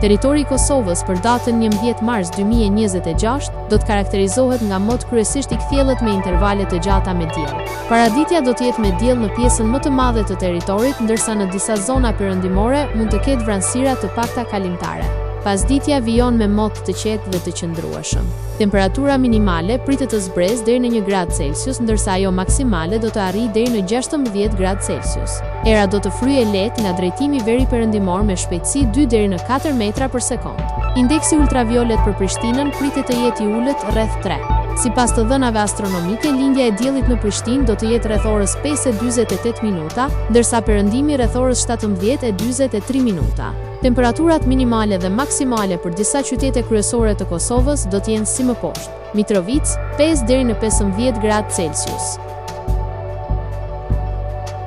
Territori i Kosovës për datën 11 mars 2026 do të karakterizohet nga mod kryesisht i kthjellët me intervale të gjata me diell. Paraditja do të jetë me diell në pjesën më të madhe të territorit, ndërsa në disa zona perëndimore mund të ketë vranësira të pakta kalimtare. Pasditja vijon me mod të qetë dhe të qëndrueshëm. Temperatura minimale pritet të zbresë deri në 1 gradë Celsius, ndërsa ajo maksimale do të arrijë deri në 16 gradë Celsius. Era do të fryejë lehtë nga drejtimi veri perëndimor me shpejtësi 2 deri në 4 metra për sekond. Indeksi ultraviolet për Prishtinën pritet të jetë i ulët rreth 3. Sipas të dhënave astronomike, lindja e diellit në Prishtinë do të jetë rreth orës 5:48 minuta, ndërsa perëndimi rreth orës 17:43 minuta. Temperaturat minimale dhe maksimale për disa qytete kryesore të Kosovës do të jenë si më poshtë: Mitrovica 5 deri në 15 gradë Celsius,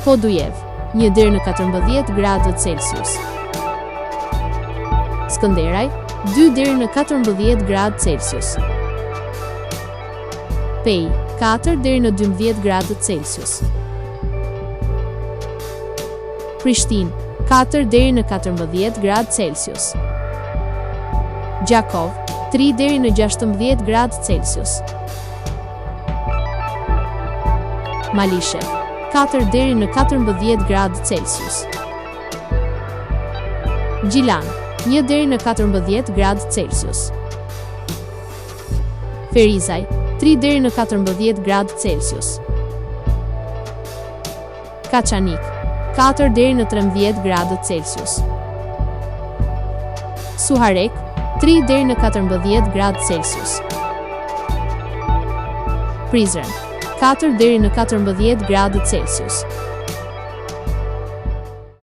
Podujev 1 deri në 14 gradë Celsius, Skënderaj 2 deri në 14 gradë Celsius, Pej 4 deri në 12 gradë Celsius, Prishtinë 4 deri në 14 gradë Celsius, Gjakov 3 deri në 16 gradë Celsius, Malishe 4 deri në 14 gradë Celsius, Gjilan 1 deri në 14 gradë Celsius, Ferizaj 3 deri në 14 gradë Celsius, Kaçanik 4 deri në 13 gradë Celsius, Suharek 3 deri në 14 gradë Celsius, Prizren 4 deri në 14 gradë Celsius.